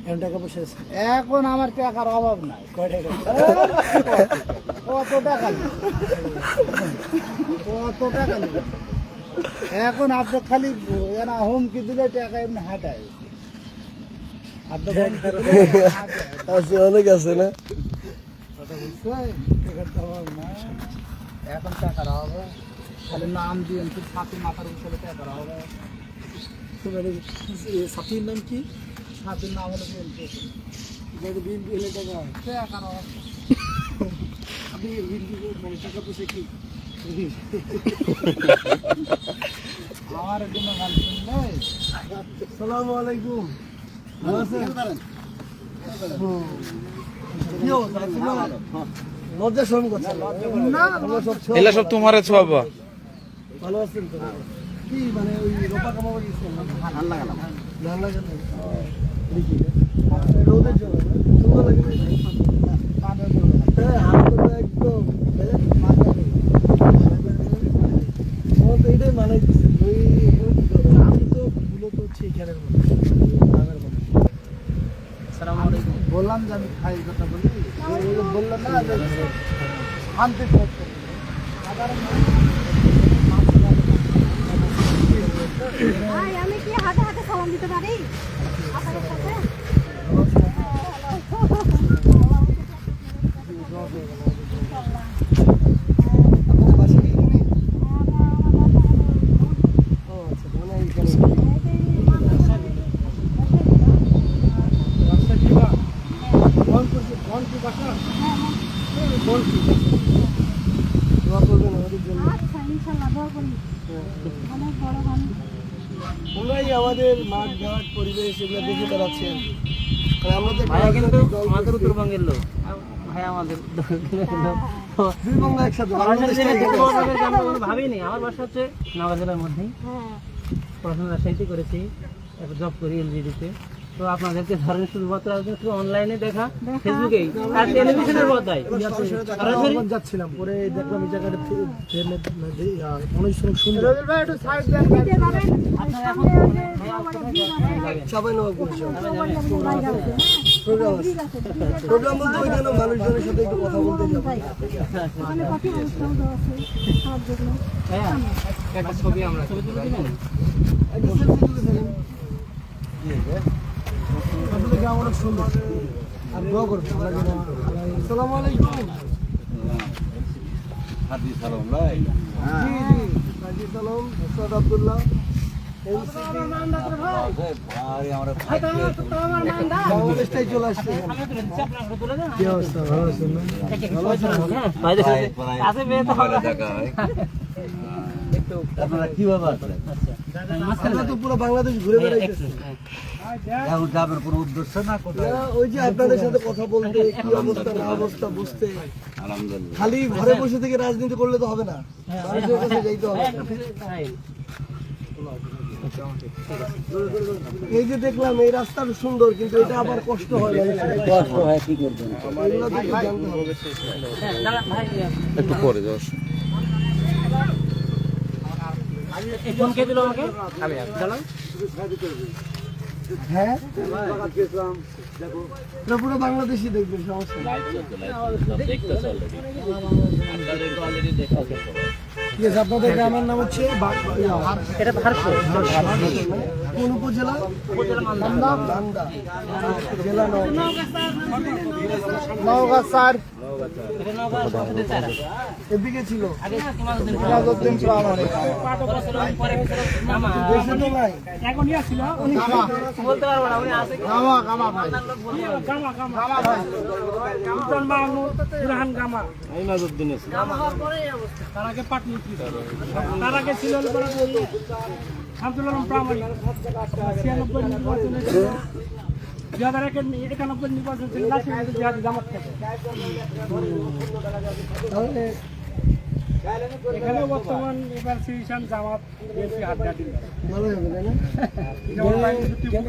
এখন টাকা পয়সা আছে। এখন আমার টাকার অভাব নাই। কয় টাকা? কত টাকা নেই? কত টাকা নেই? এখন আপনি খালি হুমকি দিলে টাকা এমনি হাঁটায়। আপনি অনেক আছে না? কথা বুঝছেন? টাকার তো অভাব নাই। এখন টাকার অভাব খালি নাম দিয়ে সাথী মাথার উপরে টাকার অভাব। সাথীর নাম কি? সাথীর নাম হলো বিএনপি এলে টাকা টাকার অভাব। আপনি বিএনপি মানে টাকা পয়সা কি আমার জন্য গান শুনলে সালামু আলাইকুম। ভালো আছেন? কি অবস্থা? লজ্জা শরম করছেন না? এলা সব তোমারে ছোয়াবা। ভালো আছেন তো? কি মানে ওই রোপা কামাবার গেছেন? ধান লাগালাম। ধান লাগালেন? রোদের জন্য না? সুন্দর লাগে না? হ্যাঁ, হাত তো একদম এটাই মানাই দিচ্ছে। আমি তো মূলত হচ্ছে এখানের মধ্যে বললাম যে আমি খাই কথা বলি বললাম না যে শান্তি ভাই আমি কি হাতে হাতে সালাম দিতে পারি আপনাদের সাথে? আপনাদের বাসা কি এখানে? ও আচ্ছা, মানে এইখানে দোয়া করবেন আমাদের জন্য। আচ্ছা ইনশাআল্লাহ দোয়া করি। অনেক বড় মানুষ। ওনারাই আমাদের মাঠ ঘাট পরিবেশ এগুলো দেখে বেড়াচ্ছেন। আর আমরা তো ভাইয়া কিন্তু আমাদের উত্তরবঙ্গের লোক ভাই আমাদের দুই বঙ্গ একসাথে ভাবিনি আমার বাসা হচ্ছে নওগাঁ জেলার মধ্যেই হ্যাঁ পড়াশোনা রাজশাহীতে করেছি একটা জব করি এলজিডিতে তো আপনাদেরকে ধরেন শুধুমাত্র শুধু অনলাইনে দেখা ফেসবুকেই আর টেলিভিশনের পর্দায় সরাসরি যাচ্ছিলাম পরে দেখলাম এই জায়গাটা অনেক সুন্দর রবিল ভাই একটু সাইড দেন দিতে যাবেন আপনারা এখন সবাই নবাব করছে প্রোগ্রাম প্রোগ্রাম বলতে ওইখানে মানুষজনের সাথে একটু কথা বলতে যাবো। ওখানে কত অনুষ্ঠান আছে সব যেগুলো হ্যাঁ একটা ছবি আমরা ছবি তুলে দিবেন একটা selfie তুলে ফেলেন। আসলে গ্রাম অনেক সুন্দর আর দোয়া করবেন। আসসালামু আলাইকুম। জি জি হাজি সালাম মোসাদ আব্দুল্লাহ বাংলাদেশটাই চলে আসছে। কি অবস্থা? ভালো আছেন না? আপনারা কিভাবে আসলেন? আমরা তো পুরো বাংলাদেশ ঘুরে বেড়াইতেছি। এখন যাবেন কোনো উদ্দেশ্য না কোথায়? ওই যে আপনাদের সাথে কথা বলতে কি অবস্থা না অবস্থা বুঝতে। আলহামদুলিল্লাহ। খালি ঘরে বসে থেকে রাজনীতি করলে তো হবে না, মানুষের কাছে যাইতে হবে। এই যে দেখলাম এই রাস্তাটা সুন্দর কিন্তু এটা আবার কষ্ট হয় না। কষ্ট হয় কি করবেন? এগুলো তো একটু জানতে হবে। একটু পরে যাও। ফোন কে দিল আমাকে জানান হ্যাঁ না পুরো বাংলাদেশই দেখবেন, সমস্যা নেই। ঠিক আছে, আপনাদের গ্রামের নাম হচ্ছে এটা ভারত কোন উপজেলা? নান্দা জেলা নওগাঁ স্যার এটা নওগাঁ সংসদের চারা এদিকে ছিল আগে সিরাজউদ্দিন প্রামাণিক দেশে তো নাই। বলতে পারবো না উনি আছে গামা গামা ভাই গামা ভাই নাম হওয়ার পরে এই অবস্থা তাহলে এখানে বর্তমান এবার সিরিশান জামাত বিএনপি হাত দেওয়া দিল ভালো হবে তাই না?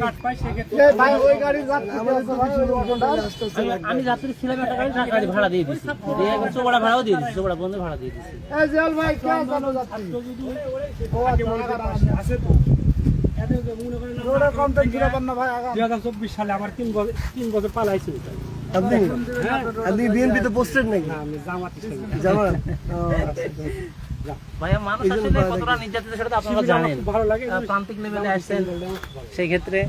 কাট পাই সেক্ষেত্রে এ ভাই ওই গাড়ি যাচ্ছে আমাদের তো কিছু লোকজনটা আস্তে আস্তে লাগবে। আমি রাত্রে ছিলাম একটা গাড়ি ভাড়া দিয়ে দিচ্ছি দিয়ে একবার চোপড়া ভাড়াও দিয়ে দিচ্ছি চোপড়া বন্ধে ভাড়া দিয়ে দিচ্ছি এই জেল ভাই কে জানো যাচ্ছে আছে তো মনে করেন ওটা কমপ্লেন ছিল না ভাই আগাম 2024 সালে আমার 3 বছর পালাইছি আপনি বিএনপিতে পোস্টেড নাকি? না আমি জামাত ইসলামী জামাত? ভাইয়া মানুষ আসলে কতটা নির্যাতিত সেটা তো আপনারা জানেন। ভালো লাগে প্রান্তিক লেভেলে আসছেন সেই ক্ষেত্রে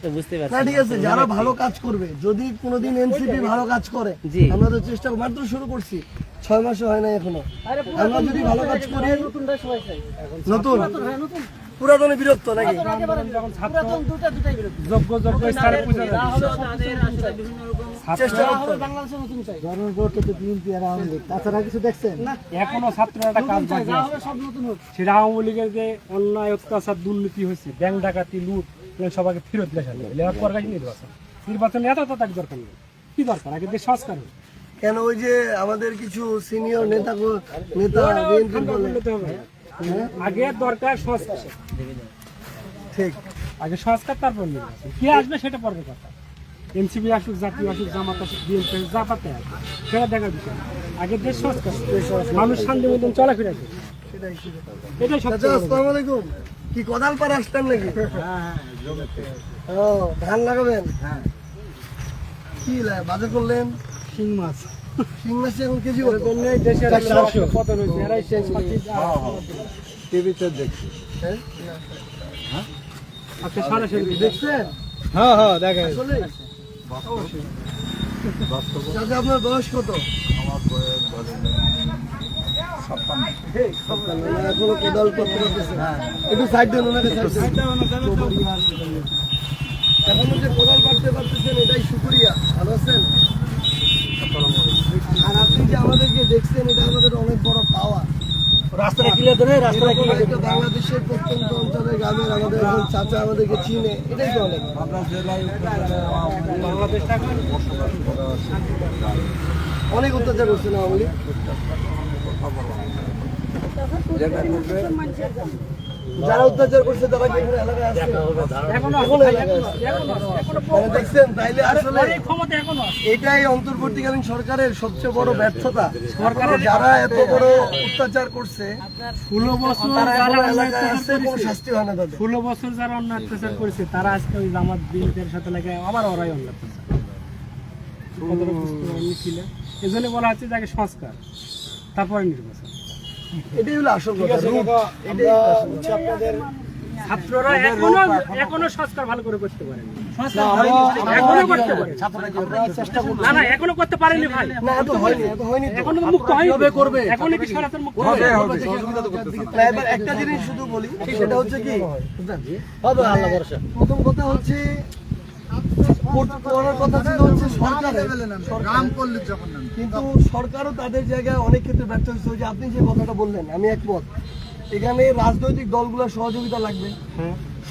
তো বুঝতে না পারছেন। ঠিক আছে, যারা ভালো কাজ করবে, যদি কোনোদিন এনসিপি ভালো কাজ করে, জি। আমরা তো চেষ্টা মাত্র শুরু করছি, 6 মাসও হয় না এখনো। আমরা যদি ভালো কাজ করি, নতুন পুরাতনে বিরক্ত নাকি? যখন ছাত্র যোগ্য স্থানে পৌঁছে যা হবে তাদের আসলে বিভিন্ন রকম চেষ্টা করতে হবে। বাংলাদেশে নতুন চাই জনগণ তো বিএনপি আর আওয়ামী লীগ তাছাড়া কিছু দেখছেন না এখনো ছাত্ররা একটা কাজ বাকি আছে। সব নতুন হোক সেটা আওয়ামী লীগের যে অন্যায় অত্যাচার দুর্নীতি হয়েছে, ব্যাংক ডাকাতি লুট, এগুলো সবাইকে ফেরত দেওয়া যাবে। এবার পর কাছে নির্বাচনে এত তার দরকার নেই। কি দরকার? আগে দেশ সংস্কার হোক। কেন ওই যে আমাদের কিছু সিনিয়র নেতা বিএনপি বলে, উন্নতি হবে। আগে দরকার সংস্কার, ঠিক আগে সংস্কার তারপর নির্বাচন। কে আসবে সেটা পরের কথা। এনসিপি আসুক, জাতীয় আসুক, জামাত আসুক, বিএনপি আসুক, যা পাতে আসুক, সেটা দেখার বিষয় না। আগে দেশ সংস্কার, মানুষ শান্তি মতন চলাফেরা করে, এটাই চাচা সবচেয়ে বড়। আসসালামু আলাইকুম। কি কোদাল পারে আসতেন নাকি? ও ধান লাগাবেন? কি বাজার করলেন? শিং মাছ শিং মাছ এখন কেজি কত? দেশের 400 পতন হয়েছে, এরাই শেষ পাখি। টিভিতে দেখছি। হ্যাঁ? আচ্ছা, সরাসরি দেখছেন? হ্যাঁ দেখেন আসলে? চাচা আপনার বয়স কত? এখনো কোদাল করতে পারতেছেন? একটু সাইড দেন, ওনাকে সাইড দেন। এখনো যে কোদাল পারতে পারতেছেন, এটাই শুকরিয়া। ভালো আছেন? আর আপনি যে আমাদেরকে দেখছেন, এটা আমাদের অনেক বড় পাওয়া। রাস্তাটা ক্লিয়ার করে রাস্তাটা একটা বাংলাদেশের প্রত্যন্ত অঞ্চলের গ্রামের আমাদের একজন চাচা আমাদেরকে চিনে, এটাই তো অনেক। আমরা জেলায় বাংলাদেশটা অনেক অত্যাচার করছে না আওয়ামী লীগ? যারা অত্যাচার করছে তারা কি এখানে এলাকায় আসছে? এখনো এখনো এলাকায় আসছে। মানে দেখছেন, তাইলে আসলে ক্ষমতা এখনো আছে। এটাই অন্তর্বর্তীকালীন সরকারের সবচেয়ে বড় ব্যর্থতা। সরকারের যারা এত বড় অত্যাচার করছে, 16 বছর তারা যারা এখনো অন্যায় এলাকায় অত্যাচার আসছে, কোনো করেছে, শাস্তি হয় না তাদের। 16 বছর যারা অন্যায় অত্যাচার করেছে, তারা আজকে ওই জামাত বিএনপির সাথে লাগে আবার ওরাই অন্যায় অত্যাচার। কতটা বুঝতে পারেননি ছিল? এই জন্য বলা হচ্ছে যে আগে সংস্কার, তারপরে নির্বাচন। এটাই হলো আসল কথা। রূপ, এটাই আসল কথা। ছাত্ররা এখনো সংস্কার ভালো করে করতে পারেনি। এখনো করতে পারে, না এখনো করতে পারেনি ভাই। না, এত হয়নি তো। এখনো তো মুক্ত হয়নি, করবে। এখনো কি সনাতন মুক্ত হবে? না, এবার একটা জিনিস শুধু বলি, সেটা হচ্ছে কি, প্রথম কথা হচ্ছে করার কথা ছিল হচ্ছে সরকারের, রাম করলি যখন কিন্তু সরকারও তাদের জায়গায় অনেক ক্ষেত্রে ব্যর্থ হচ্ছে। ওই যে আপনি যে কথাটা বললেন, আমি একমত। এখানে রাজনৈতিক দলগুলোর সহযোগিতা লাগবে,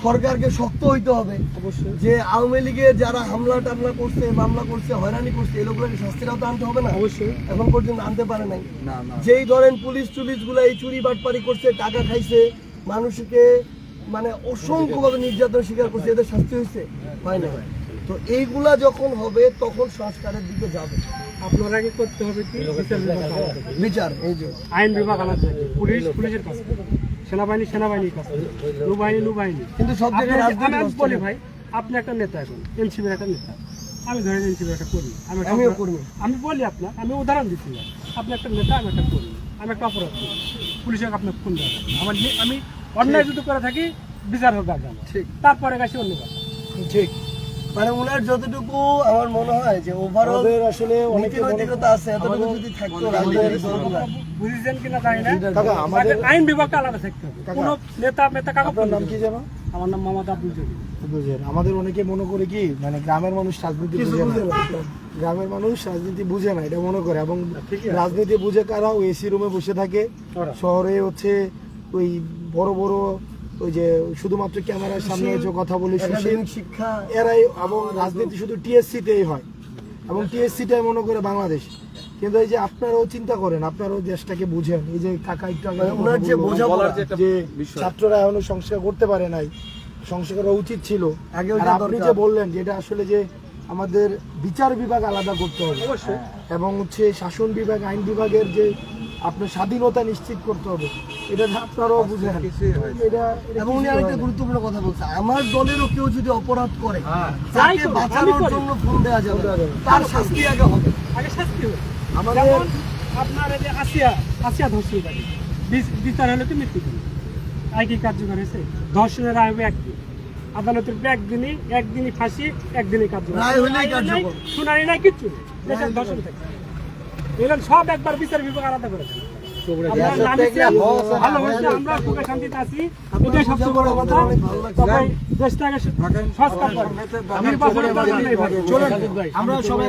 সরকারকে শক্ত হইতে হবে যে আওয়ামী লীগের যারা হামলা টামলা করছে, মামলা করছে, হয়রানি করছে, এই লোকগুলোকে শাস্তিটাও তো আনতে হবে না? অবশ্যই এখন পর্যন্ত আনতে পারে নাই। যেই ধরেন পুলিশ গুলো এই চুরি বাটপারি করছে, টাকা খাইছে, মানুষকে মানে অসংখ্যভাবে নির্যাতন স্বীকার করছে, এদের শাস্তি হয়েছে? হয় না। তো এইগুলা যখন হবে তখন সংস্কারের দিকে যাবে। আপনারা কি করতে হবে কি? বিচার বিভাগ আলাদা। বিচার, এই যে আইন বিভাগ আলাদা থাকবে, পুলিশের কাছে, সেনাবাহিনীর কাছে, নৌবাহিনী। কিন্তু সব জায়গায় রাজনীতি আমি হচ্ছে বলি না। ভাই, আপনি একটা নেতা, এখন এনসিপির একটা নেতা, আমি ধরেন এনসিপির একটা কর্মী, আমিও কর্মী। আমি বলি আপনার, আমি উদাহরণ দিচ্ছি না, আপনি একটা নেতা, আমি একটা কর্মী, আমি একটা অপরাধ করি, পুলিশে আপনার ফোন দেওয়া আমি অন্যায় যদি করে থাকি, বিচার হবে আগে আমার, ঠিক। তারপরে গেছি অন্য কথা। ঠিক, মানে ওনার যতটুকু আমার মনে হয় যে ওভারঅল আসলে নীতিনৈতিকতা আছে, এতটুকু যদি থাকতো রাজনৈতিক দলগুলা। বুঝেছেন কিনা জানি না, আগে আইন বিভাগটা আলাদা থাকতে হবে। কোন নেতা কাগজ নাম কি জানো? আমার নাম মোহাম্মদ আব্দুল জলিল। বুঝেন, আমাদের অনেকে মনে করে কি মানে গ্রামের মানুষ রাজনীতি বুঝে না, গ্রামের মানুষ রাজনীতি বুঝে না এটা মনে করে, এবং রাজনীতি বুঝে কারা ওই এসি রুমে বসে থাকে, শহরে হচ্ছে ওই বড় বড় ওই যে শুধুমাত্র ক্যামেরার সামনে যে কথা বলি শিক্ষা, এরাই, এবং রাজনীতি শুধু টিএসসিতেই হয়, এবং টিএসসিটাই মনে করে বাংলাদেশ। কিন্তু এই যে আপনারাও চিন্তা করেন, আপনারাও দেশটাকে বুঝেন, এই যে কাকা একটু আগে ওনার যে বোঝাপড়া, যে ছাত্ররা এখনো সংস্কার করতে পারে নাই, সংস্কার করা উচিত ছিল। আগে আর আপনি যে বললেন যে এটা আসলে যে আমাদের বিচার বিভাগ আলাদা করতে হবে, এবং হচ্ছে শাসন বিভাগ, আইন বিভাগের যে আপনার স্বাধীনতা নিশ্চিত করতে হবে, এটা আপনারাও বুঝেন। এটা এবং উনি আরেকটা গুরুত্বপূর্ণ কথা বলছে, আমার দলেরও কেউ যদি অপরাধ করে তাই তাকে তো, বাঁচানোর আমি করি। জন্য ফোন দেওয়া যাবে, তার শাস্তি আগে হবে। আগে শাস্তি হবে। আমাদের যেমন আপনার এই যে আসিয়া ধর্ষণ করে বিচার হলে তো মৃত্যুদণ্ড, আইকি কার্যকর হয়েছে, ধর্ষণের রায় হবে একদিন, আদালতের একদিনই ফাঁসি, একদিনই কার্যকর, রায় হলেই কার্যকর। শুনানি নাই কিচ্ছু নেই, দেশের ধর্ষণ থাকে এরকম সব একবার বিচার বিভাগ আলাদা করেছে। আমরা নামিয়েছিলাম, ভালো হয়েছে, আমরা সুখে শান্তিতে আছি, এটাই সবচেয়ে বড় কথা। তবে দেশটাকে সংস্কার করে নির্বাচনের দরকার নেই ভাই। চলেন আমরা সবাই